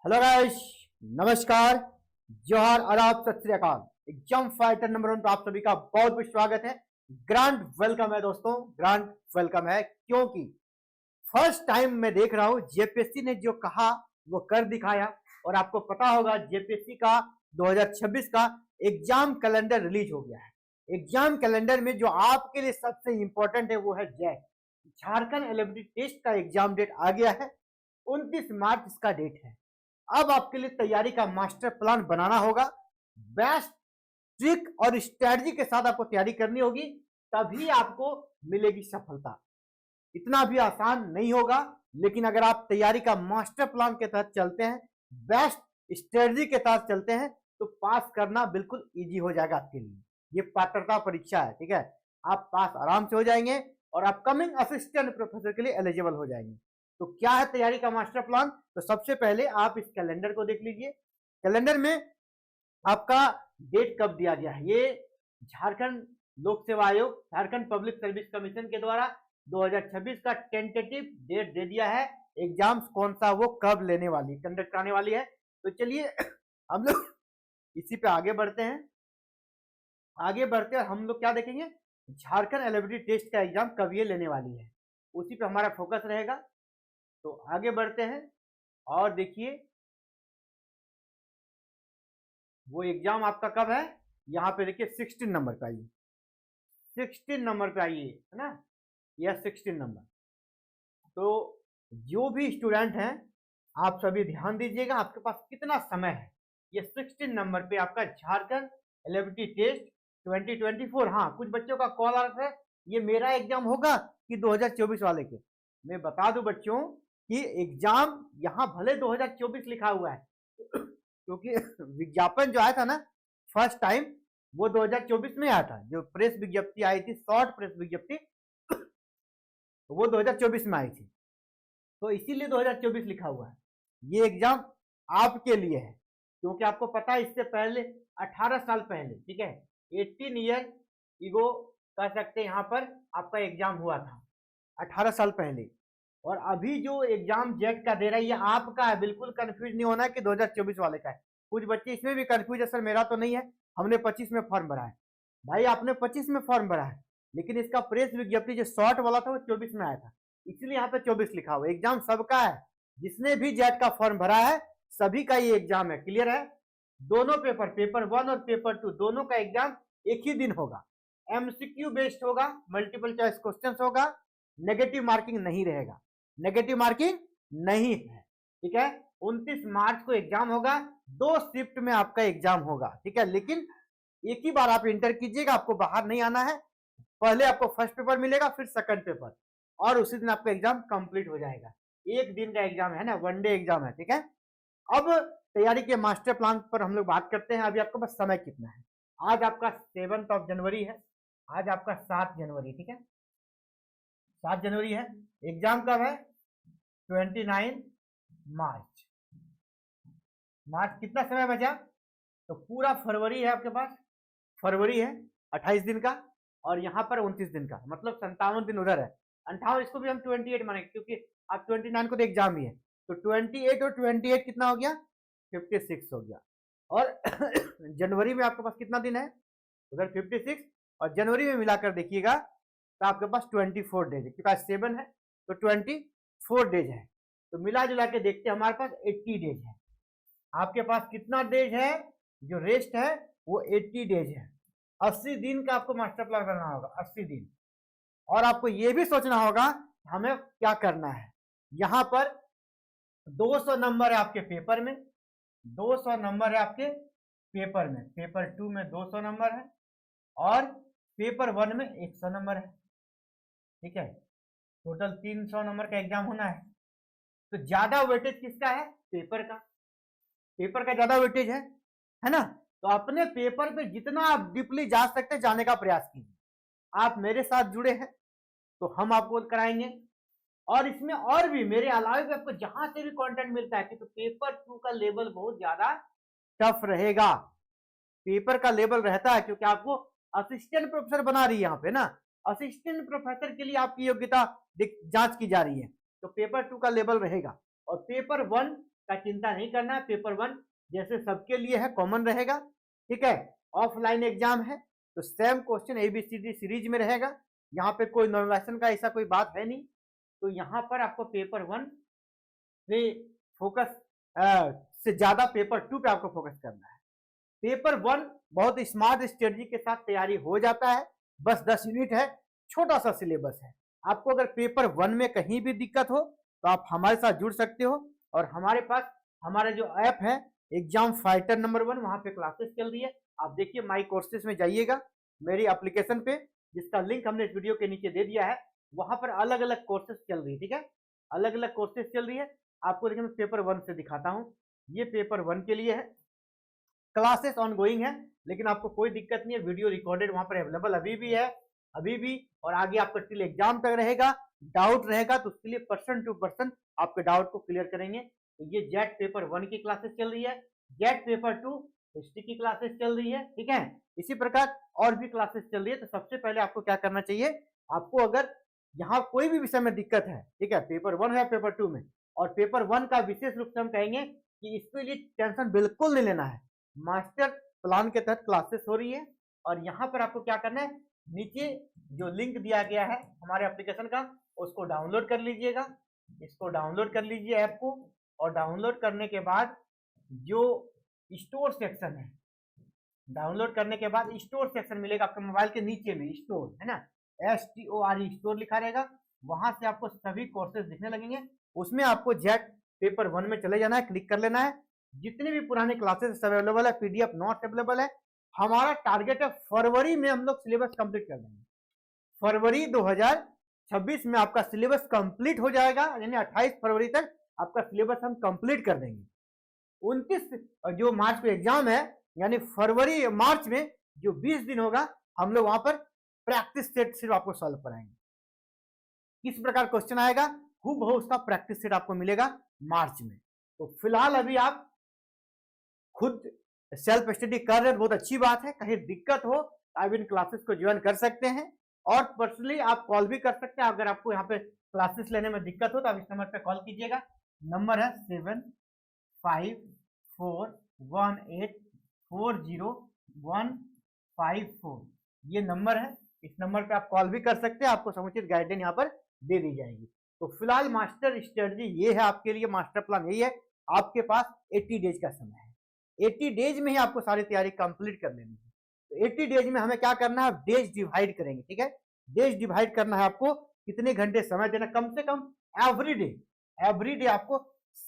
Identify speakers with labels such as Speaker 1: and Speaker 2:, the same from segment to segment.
Speaker 1: Hello guys, नमस्कार, जोहार, आदाब, सत श्री अकाल। एग्जाम फाइटर नंबर 1 पर आप सभी का बहुत बहुत स्वागत है। ग्रांड वेलकम है दोस्तों, ग्रांड वेलकम है, क्योंकि फर्स्ट टाइम मैं देख रहा हूं जेपीएससी ने जो कहा वो कर दिखाया। और आपको पता होगा जेपीएससी का 2026 का एग्जाम कैलेंडर रिलीज हो गया है। एग्जाम कैलेंडर में जो आपके लिए सबसे इंपॉर्टेंट है वो है जैक, झारखंड एलिजिबिलिटी टेस्ट का एग्जाम डेट आ गया है। 29 मार्च इसका डेट है। अब आपके लिए तैयारी का मास्टर प्लान बनाना होगा। बेस्ट ट्रिक और स्ट्रेटजी के साथ आपको तैयारी करनी होगी, तभी आपको मिलेगी सफलता। इतना भी आसान नहीं होगा, लेकिन अगर आप तैयारी का मास्टर प्लान के तहत चलते हैं, बेस्ट स्ट्रेटजी के तहत चलते हैं, तो पास करना बिल्कुल इजी हो जाएगा आपके लिए। ये पात्रता परीक्षा है, ठीक है। आप पास आराम से हो जाएंगे और अपकमिंग असिस्टेंट प्रोफेसर के लिए एलिजिबल हो जाएंगे। तो क्या है तैयारी का मास्टर प्लान? तो सबसे पहले आप इस कैलेंडर को देख लीजिए। कैलेंडर में आपका डेट कब दिया गया है? ये झारखंड लोक सेवा आयोग, झारखंड पब्लिक सर्विस कमीशन के द्वारा 2026 का टेंटेटिव डेट दे दिया है। एग्जाम्स कौन सा वो कब लेने वाली, कंडक्ट कराने वाली है। तो चलिए हम लोग इसी पे आगे बढ़ते हैं। आगे बढ़ते हैं हम लोग क्या देखेंगे, झारखंड एलिजिबिलिटी टेस्ट का एग्जाम कब ये लेने वाली है, उसी पे हमारा फोकस रहेगा। तो आगे बढ़ते हैं और देखिए वो एग्जाम आपका कब है। यहाँ पे देखिए 16 नंबर पे आइए, 16 नंबर पे आइए, है ना, यह 16 नंबर। तो जो भी स्टूडेंट हैं आप सभी ध्यान दीजिएगा, आपके पास कितना समय है। ये 16 नंबर पे आपका झारखंड एलिजिबिलिटी टेस्ट 2024। हाँ, कुछ बच्चों का कॉल आ रहा था ये मेरा एग्जाम होगा कि 2024 वाले के। मैं बता दूं बच्चों कि एग्जाम यहाँ भले 2024 लिखा हुआ है क्योंकि विज्ञापन जो आया था ना फर्स्ट टाइम, वो 2024 में आया था। जो प्रेस विज्ञप्ति आई थी, शॉर्ट प्रेस विज्ञप्ति, वो 2024 में आई थी, तो इसीलिए 2024 लिखा हुआ है। ये एग्जाम आपके लिए है, क्योंकि आपको पता है इससे पहले 18 साल पहले, ठीक है, 18 ईयर ईगो कह सकते हैं, यहाँ पर आपका एग्जाम हुआ था 18 साल पहले। और अभी जो एग्जाम जेट का दे रहा है ये आपका है, बिल्कुल कंफ्यूज नहीं होना है कि 2024 वाले का है। कुछ बच्चे इसमें भी कंफ्यूज है, सर मेरा तो नहीं है, हमने 25 में फॉर्म भरा है। भाई आपने 25 में फॉर्म भरा है, लेकिन इसका प्रेस विज्ञप्ति जो शॉर्ट वाला था वो 24 में आया था, इसलिए यहाँ पे 24 लिखा हुआ है। एग्जाम सबका है, जिसने भी जेट का फॉर्म भरा है सभी का ये एग्जाम है। क्लियर है? दोनों पेपर, पेपर 1 और पेपर 2, दोनों का एग्जाम एक ही दिन होगा। एमसीक्यू बेस्ड होगा, मल्टीपल चॉइस क्वेश्चन होगा, नेगेटिव मार्किंग नहीं रहेगा, नेगेटिव मार्किंग नहीं है, ठीक है। 29 मार्च को एग्जाम होगा, 2 शिफ्ट में आपका एग्जाम होगा, ठीक है। लेकिन एक ही बार आप इंटर कीजिएगा, आपको बाहर नहीं आना है। पहले आपको फर्स्ट पेपर मिलेगा, फिर सेकंड पेपर, और उसी दिन आपका एग्जाम कंप्लीट हो जाएगा। एक दिन का एग्जाम है ना, 1 डे एग्जाम है, ठीक है। अब तैयारी के मास्टर प्लान पर हम लोग बात करते हैं। अभी आपके पास समय कितना है? आज आपका 7 जनवरी है, आज आपका 7 जनवरी, ठीक है, 7 जनवरी है। एग्जाम कब है? 29 मार्च। मार्च कितना समय बचा? तो पूरा फरवरी है आपके पास, फरवरी है 28 दिन का, और यहाँ पर 29 दिन का, मतलब 57 दिन उधर है। 58, इसको भी हम 28 मानेंगे क्योंकि अब 29 को तो एग्जाम ही है। तो 28 और 28 कितना हो गया? 56 हो गया। और जनवरी में आपके पास कितना दिन है? उधर 56, और जनवरी में मिलाकर देखिएगा तो आपके पास 24 डेज है, क्योंकि आज 7 है तो 24 डेज है। तो मिला जुला के देखते हैं, हमारे पास 80 डेज है। आपके पास कितना डेज है? जो रेस्ट है वो 80 डेज है। 80 दिन का आपको मास्टर प्लान करना होगा, 80 दिन। और आपको ये भी सोचना होगा हमें क्या करना है। यहाँ पर 200 नंबर है आपके पेपर में, 200 नंबर है आपके पेपर में, पेपर 2 में 200 नंबर है, और पेपर 1 में 100 नंबर है, ठीक है। टोटल 300 नंबर का एग्जाम होना है। तो ज्यादा वेटेज किसका है? पेपर का, पेपर का ज्यादा वेटेज है ना। तो अपने पेपर पे जितना आप डीपली जा सकते जाने का प्रयास कीजिए। आप मेरे साथ जुड़े हैं तो हम आपको कराएंगे, और इसमें और भी मेरे अलावा भी आपको जहां से भी कंटेंट मिलता है, क्योंकि पेपर 2 का लेवल बहुत ज्यादा टफ रहेगा। पेपर का लेवल रहता है क्योंकि आपको असिस्टेंट प्रोफेसर बना रही है यहाँ पे ना, असिस्टेंट प्रोफेसर के लिए आपकी योग्यता जांच की जा रही है। तो पेपर 2 का लेवल रहेगा, और पेपर 1 का चिंता नहीं करना है। पेपर 1 जैसे सबके लिए है, कॉमन रहेगा, ठीक है। ऑफलाइन एग्जाम है तो सेम क्वेश्चन ABCD सीरीज में रहेगा, यहाँ पे कोई नॉमिनेशन का ऐसा कोई बात है नहीं। तो यहाँ पर आपको पेपर 1 पे फोकस से ज्यादा पेपर 2 पे आपको फोकस करना है। पेपर 1 बहुत स्मार्ट स्ट्रेटजी के साथ तैयारी हो जाता है, बस 10 यूनिट है, छोटा सा सिलेबस है। आपको अगर पेपर 1 में कहीं भी दिक्कत हो तो आप हमारे साथ जुड़ सकते हो, और हमारे पास हमारा जो ऐप है एग्जाम फाइटर नंबर 1, वहां पे क्लासेस चल रही है। आप देखिए माई कोर्सेज में जाइएगा, मेरी एप्लीकेशन पे, जिसका लिंक हमने इस वीडियो के नीचे दे दिया है, वहां पर अलग अलग कोर्सेज चल रही है, ठीक है, अलग अलग कोर्सेज चल रही है। आपको देखिए मैं पेपर 1 से दिखाता हूँ, ये पेपर 1 के लिए है, क्लासेस ऑनगोइंग है, लेकिन आपको कोई दिक्कत नहीं है, वीडियो रिकॉर्डेड वहां पर अवेलेबल अभी भी है, अभी भी, और आगे आपका टिल एग्जाम तक रहेगा। डाउट रहेगा तो उसके लिए पर्सन टू पर्सन आपके डाउट को क्लियर करेंगे। तो ये जेट पेपर 1 की क्लासेस चल रही है, जेट पेपर 2 हिस्ट्री की क्लासेस चल रही है, ठीक है। इसी प्रकार और भी क्लासेस चल रही है। तो सबसे पहले आपको क्या करना चाहिए, आपको अगर यहाँ कोई भी विषय में दिक्कत है, ठीक है, पेपर 1 है पेपर 2 में, और पेपर 1 का विशेष रूप से हम कहेंगे कि इसके लिए टेंशन बिल्कुल नहीं लेना है, मास्टर प्लान के तहत क्लासेस हो रही है। और यहाँ पर आपको क्या करना है, नीचे जो लिंक दिया गया है हमारे एप्लीकेशन का, उसको डाउनलोड कर लीजिएगा, इसको डाउनलोड कर लीजिए ऐप को, और डाउनलोड करने के बाद जो स्टोर सेक्शन है, डाउनलोड करने के बाद स्टोर सेक्शन मिलेगा आपके मोबाइल के नीचे में, स्टोर है ना, STORE स्टोर लिखा रहेगा, वहां से आपको सभी कोर्सेज दिखने लगेंगे। उसमें आपको जेट पेपर 1 में चले जाना है, क्लिक कर लेना है, जितने भी पुराने क्लासेस सब अवेलेबल है, PDF नोट्स अवेलेबल है। हमारा टारगेट है फरवरी में हम लोग सिलेबस कंप्लीट कर देंगे, फरवरी 2026 में आपका सिलेबस कंप्लीट हो जाएगा, यानी 28 फरवरी तक आपका सिलेबस हम कंप्लीट कर देंगे। 29 जो मार्च को एग्जाम है, यानी फरवरी मार्च में जो 20 दिन होगा, हम लोग वहां पर प्रैक्टिस सेट सिर्फ आपको सॉल्व कराएंगे। किस प्रकार क्वेश्चन आएगा, हूबहू उसका प्रैक्टिस सेट आपको मिलेगा मार्च में। तो फिलहाल अभी आप खुद सेल्फ स्टडी कर रहे हैं, बहुत अच्छी बात है। कहीं दिक्कत हो तो आप इन क्लासेस को ज्वाइन कर सकते हैं, और पर्सनली आप कॉल भी कर सकते हैं। अगर आपको यहाँ पे क्लासेस लेने में दिक्कत हो तो आप इस नंबर पे कॉल कीजिएगा, नंबर है 7541840154, ये नंबर है, इस नंबर पे आप कॉल भी कर सकते हैं, आपको समुचित गाइडलाइन यहाँ पर दे दी जाएगी। तो फिलहाल मास्टर स्ट्रेटजी ये है आपके लिए, मास्टर प्लान यही है। आपके पास 80 डेज का समय है, 80 डेज में ही आपको सारी तैयारी कंप्लीट कर लेनी है। तो 80 डेज में हमें क्या करना है, डेज डिवाइड करेंगे, ठीक है, डेज डिवाइड करना है आपको, कितने घंटे समय देना, कम से कम एवरी डे आपको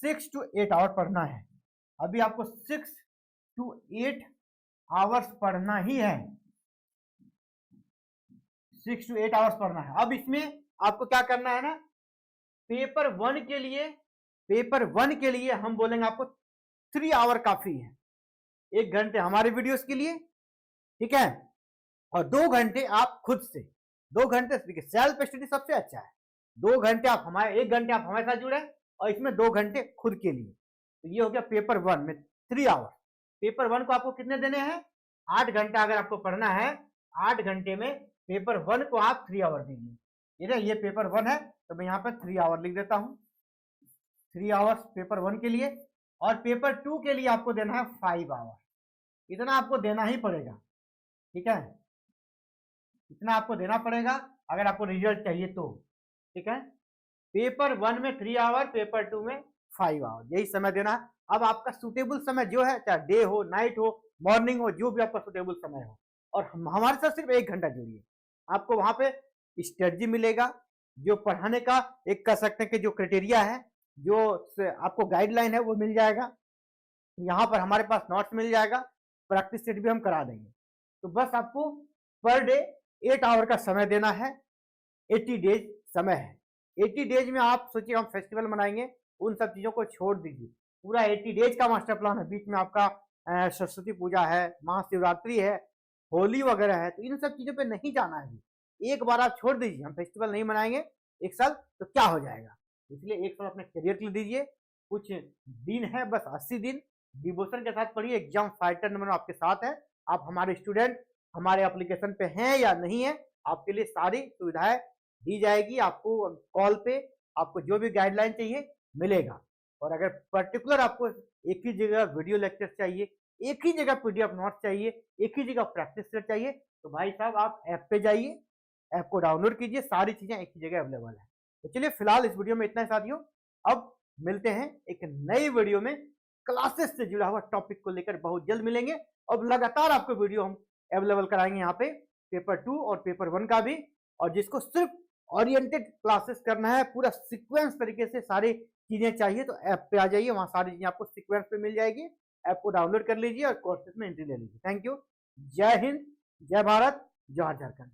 Speaker 1: 6 to 8 आवर पढ़ना है। अभी आपको 6 to 8 आवर्स पढ़ना ही है, 6 to 8 आवर्स पढ़ना है। अब इसमें आपको क्या करना है ना, पेपर 1 के लिए हम बोलेंगे आपको 3 आवर काफी है, 1 घंटे हमारे वीडियोस के लिए, ठीक है, और 2 घंटे आप खुद से, 2 घंटे देखिए सेल्फ स्टडी सबसे अच्छा है, 2 घंटे आप हमारे, 1 घंटे आप हमारे साथ जुड़े, और इसमें 2 घंटे खुद के लिए। तो ये हो गया पेपर 1 में 3 आवर। पेपर 1 को आपको कितने देने हैं, 8 घंटा अगर आपको पढ़ना है, 8 घंटे में पेपर 1 को आप 3 आवर दीजिए। ये पेपर 1 है तो मैं यहाँ पर 3 आवर लिख देता हूँ, 3 आवर्स पेपर 1 के लिए। और पेपर 2 के लिए आपको देना है 5 आवर, इतना आपको देना ही पड़ेगा, ठीक है, इतना आपको देना पड़ेगा अगर आपको रिजल्ट चाहिए तो, ठीक है। पेपर 1 में 3 आवर, पेपर 2 में 5 आवर, यही समय देना है। अब आपका सुटेबल समय जो है, चाहे डे हो, नाइट हो, मॉर्निंग हो, जो भी आपका सुटेबल समय हो, और हमारे साथ सिर्फ 1 घंटा जुड़िए, आपको वहां पे स्ट्रेटजी मिलेगा, जो पढ़ाने का एक कह सकते हैं कि जो क्राइटेरिया है, जो आपको गाइडलाइन है वो मिल जाएगा। यहाँ पर हमारे पास नोट्स मिल जाएगा, प्रैक्टिस सेट भी हम करा देंगे। तो बस आपको पर डे 8 आवर का समय देना है, 80 डेज समय है। 80 डेज में आप सोचिए हम फेस्टिवल मनाएंगे, उन सब चीजों को छोड़ दीजिए, पूरा 80 डेज का मास्टर प्लान है। बीच में आपका सरस्वती पूजा है, महाशिवरात्रि है, होली वगैरह है, तो इन सब चीजों पे नहीं जाना है। एक बार आप छोड़ दीजिए, हम फेस्टिवल नहीं मनाएंगे एक साल, तो क्या हो जाएगा, इसलिए एक साल अपने करियर के लिए दीजिए। कुछ दिन है, बस 80 दिन डिवोशन के साथ पढ़िए, एग्जाम फाइटर नंबर आपके साथ है। आप हमारे स्टूडेंट हमारे एप्लीकेशन पे हैं या नहीं है, आपके लिए सारी सुविधाएं दी जाएगी। आपको कॉल पे आपको जो भी गाइडलाइन चाहिए मिलेगा। और अगर पर्टिकुलर आपको एक ही जगह वीडियो लेक्चर चाहिए, एक ही जगह पीडीएफ नोट चाहिए, एक ही जगह प्रैक्टिस सेट चाहिए, तो भाई साहब आप ऐप पे जाइए, ऐप को डाउनलोड कीजिए, सारी चीजें एक ही जगह अवेलेबल है। तो चलिए फिलहाल इस वीडियो में इतना ही साथियों, अब मिलते हैं एक नई वीडियो में, क्लासेस से जुड़ा हुआ टॉपिक को लेकर बहुत जल्द मिलेंगे। अब लगातार आपको वीडियो हम अवेलेबल कराएंगे यहाँ पे, पेपर 2 और पेपर 1 का भी, और जिसको सिर्फ ओरिएंटेड क्लासेस करना है, पूरा सीक्वेंस तरीके से सारी चीजें चाहिए, तो ऐप पे आ जाइए, वहां सारी चीजें आपको सीक्वेंस पे मिल जाएगी। ऐप को डाउनलोड कर लीजिए और कोर्सेज में एंट्री ले लीजिए। Thank you. जय हिंद, जय भारत, जय झारखंड।